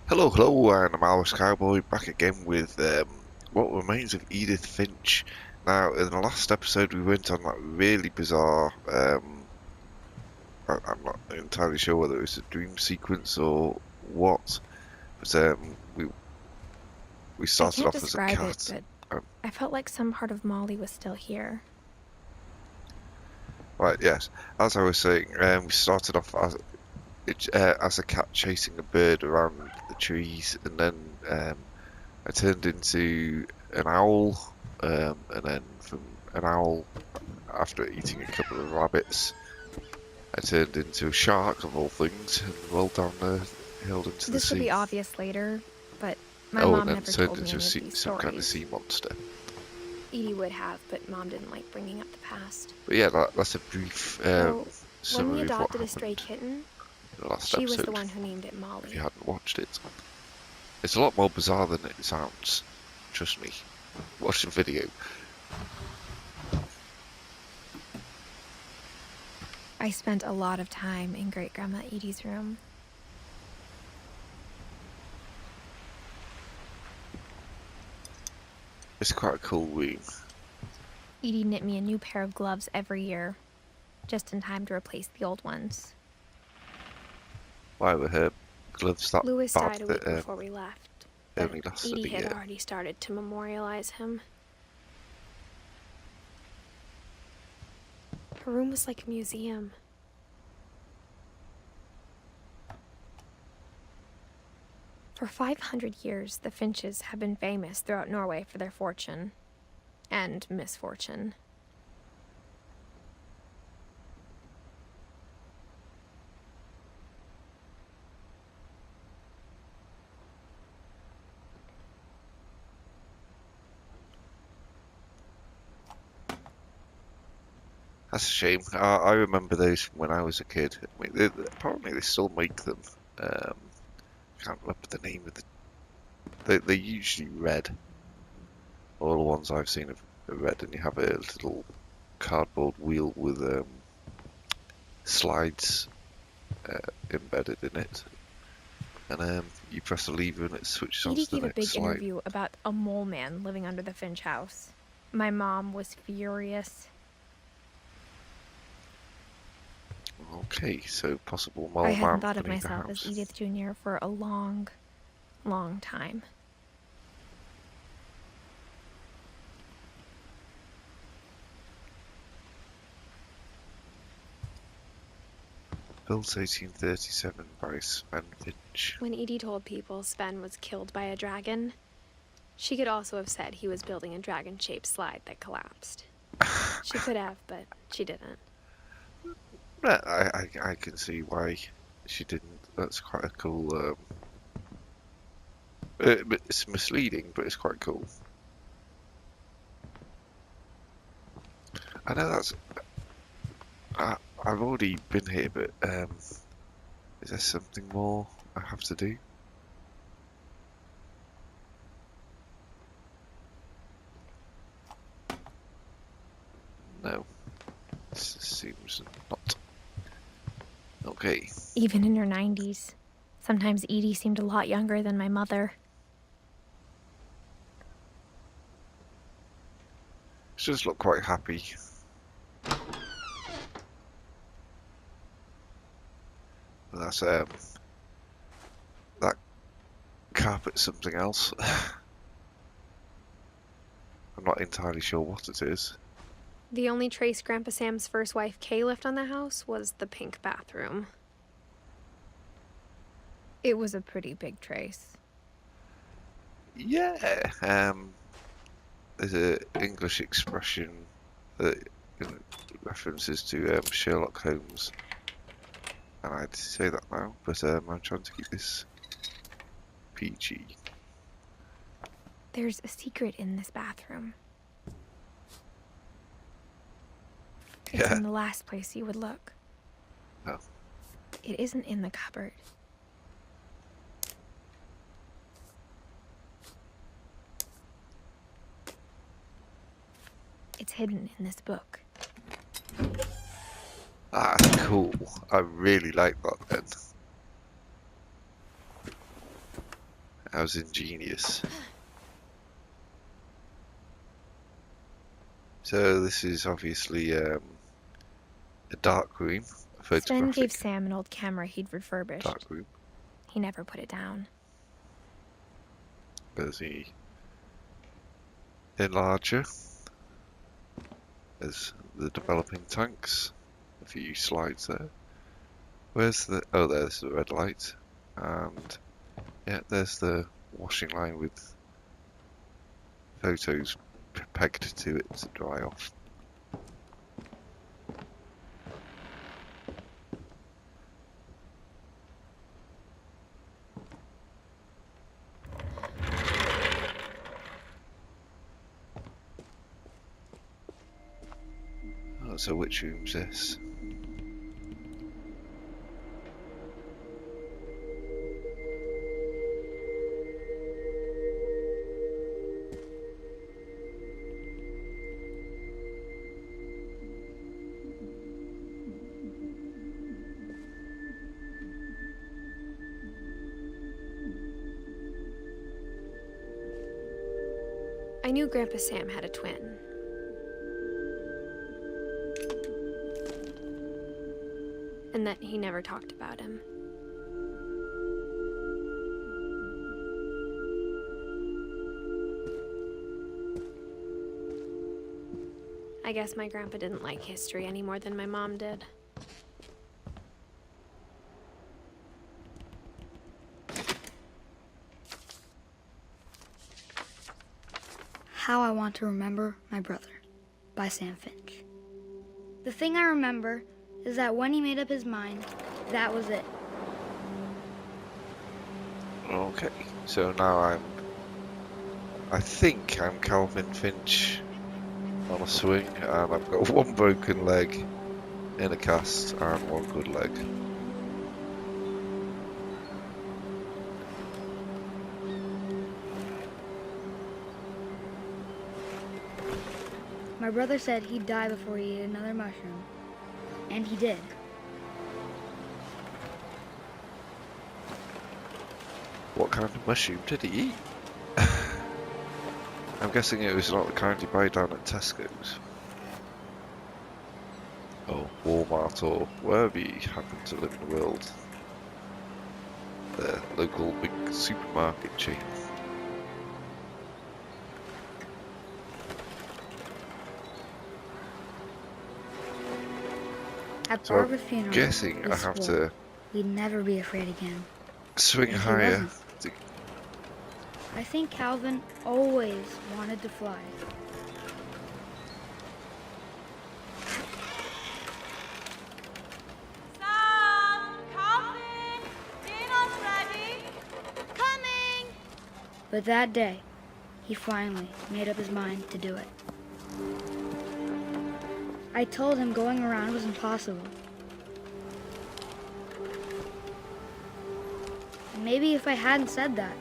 Hello, hello, and I'm MildWestCowboy back again with what remains of Edith Finch. Now, in the last episode, we went on that really bizarre. I'm not entirely sure whether it was a dream sequence or what, but we I started can't off as a describe cat. it, but I felt like some part of Molly was still here. Right, yes. As I was saying, we started off as a cat chasing a bird around the trees, and then I turned into an owl, and then from an owl, after eating a couple of rabbits, I turned into a shark of all things and rolled down the hill into the This would sea. be obvious later, but my Oh, and mom then never turned told me into any of these some kind of stories. sea monster. Edie would have, but Mom didn't like bringing up the past. But yeah, that's a brief Though, when we summary of what adopted a happened stray kitten, in the last she was episode. the one who named it If Molly. you hadn't watched it, it's a lot more bizarre than it sounds. Trust me. Watch the video. I spent a lot of time in Great-Grandma Edie's room. It's quite a cool room. Edie knit me a new pair of gloves every year, just in time to replace the old ones. Why were her gloves that Louis bad died a week that before we left, only but lasted Edie a had year? already started to memorialize him. Her room was like a museum. For 500 years, the Finches have been famous throughout Norway for their fortune and misfortune. That's a shame. I remember those from when I was a kid. I mean, apparently they still make them. I can't remember the name of they're usually red. All the ones I've seen are red, and you have a little cardboard wheel with slides embedded in it, and you press a lever and it switches on Edie to the gave a next big slide. interview about a mole man living under the Finch house. My mom was furious. Okay, so possible mole I man hadn't thought of beneath the myself house. as Edith Jr. for a long, long time. Built 1837 by Sven Finch. When Edie told people Sven was killed by a dragon, she could also have said he was building a dragon-shaped slide that collapsed. She could have, but she didn't. But I can see why she didn't. That's quite a cool. But it's misleading, but it's quite cool. I know that's. I've already been here, but is there something more I have to do? No, this seems not. Okay. Even in her 90s. Sometimes Edie seemed a lot younger than my mother. She does look quite happy. That's that carpet's something else. I'm not entirely sure what it is. The only trace Grandpa Sam's first wife Kay left on the house was the pink bathroom. It was a pretty big trace. Yeah. There's an English expression that references to Sherlock Holmes. And I'd say that now, but I'm trying to keep this PG. There's a secret in this bathroom. It's in the last place you would look. Oh. It isn't in the cupboard. It's hidden in this book. Ah, cool. I really like that then. How's Ingenious? So this is obviously a dark room, a Sven gave photographic Sam an old camera he'd refurbished. dark room. He never put it down. There's the enlarger. There's the developing tanks. A few slides there. Where's the... oh, there's the red light. And yeah, there's the washing line with photos pegged to it to dry off. Oh, so which room's this? I knew Grandpa Sam had a twin. And that he never talked about him. I guess my grandpa didn't like history any more than my mom did. How I Want to Remember My Brother by Sam Finch. The thing I remember is that when he made up his mind, that was it. Okay, so now I think I'm Calvin Finch on a swing, and I've got one broken leg in a cast and one good leg. My brother said he'd die before he ate another mushroom, and he did. What kind of mushroom did he eat? I'm guessing it was not the kind you buy down at Tesco's. Or Walmart, or wherever you happen to live in the world. The local big supermarket chain. At So Barbara's I'm funeral, guessing we I have swore to we'd never be afraid again. swing And he higher. wasn't. I think Calvin always wanted to fly. Sam, Calvin, dinner's ready. Coming. But that day, he finally made up his mind to do it. I told him going around was impossible. And maybe if I hadn't said that,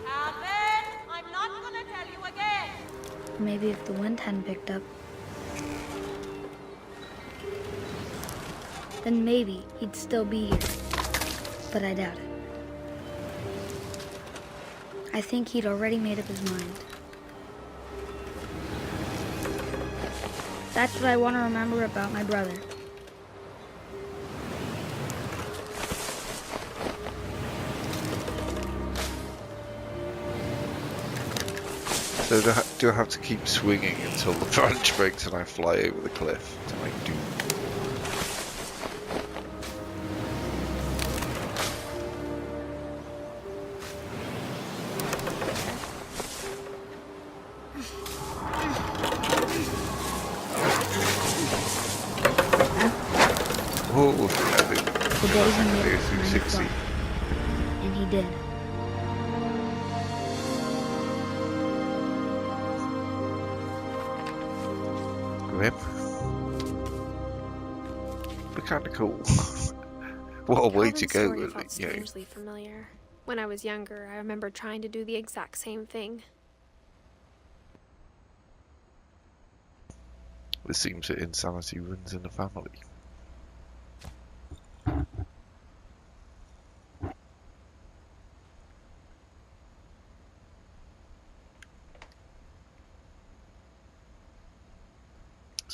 Calvin, I'm not gonna tell you again. or maybe if the wind hadn't picked up, then maybe he'd still be here. But I doubt it. I think he'd already made up his mind. That's what I want to remember about my brother. So do I have to keep swinging until the branch breaks and I fly over the cliff to my doom? Oh, The day he made go up his through mind to 60. fly. And he did. Grim. But kind of cool. What a way to Calvin's go, story really. felt You know, strangely familiar. When I was younger, I remember trying to do the exact same thing. it seems that insanity runs in the family.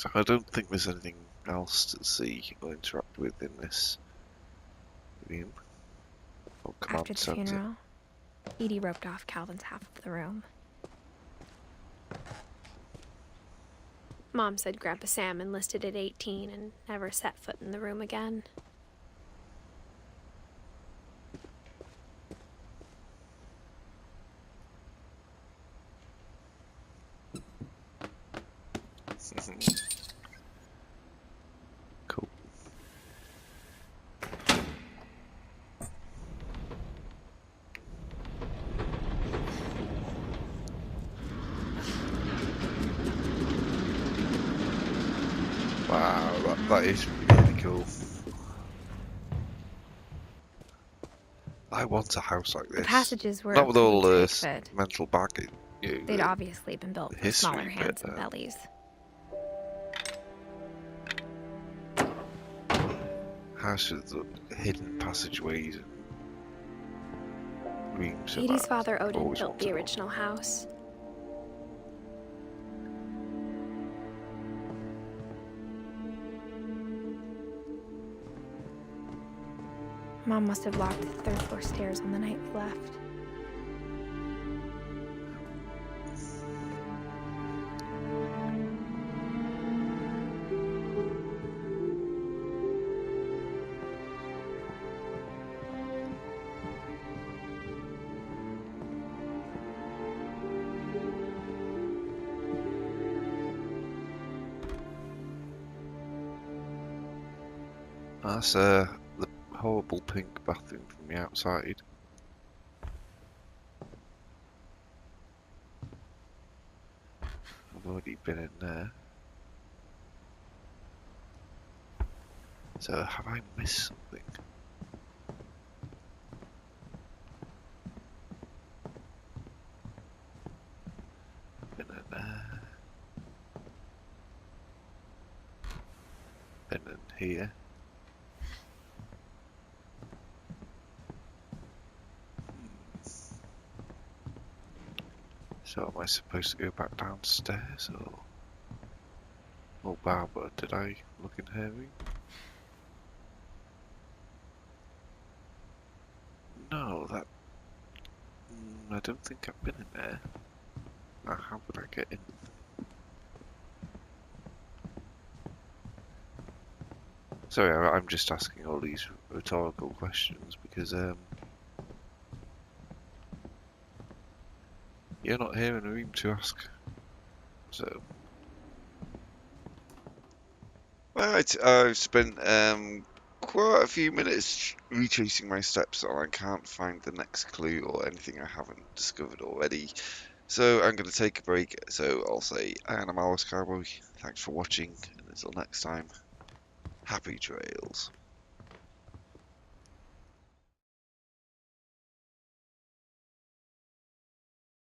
So I don't think there's anything else to see or interact with in this room. Or After command the center. funeral, Edie roped off Calvin's half of the room. Mom said Grandpa Sam enlisted at 18 and never set foot in the room again. Cool. Wow, that is really cool. I want a house like The this. passages were Not with all pretty the tight, but mental baggage. they'd obviously been built for history smaller hands bit, and bellies. houses, hidden passageways, and rooms. and Edie's that. father I've Odin always built the wanted one. original house. Mom must have locked the third floor stairs on the night we left. That's the horrible pink bathroom from the outside. I've already been in there. So have I missed something? Been in there. Been in here. So am I supposed to go back downstairs or? Oh, Barbara, did I look in her room? No, that. I don't think I've been in there. Now, how would I get in? Sorry, I'm just asking all these rhetorical questions because you're not here in a room to ask. So. Right, I've spent quite a few minutes retracing my steps and I can't find the next clue or anything I haven't discovered already. So I'm going to take a break, so I'll say, I'm MildWestCowboy, thanks for watching, and until next time, happy trails.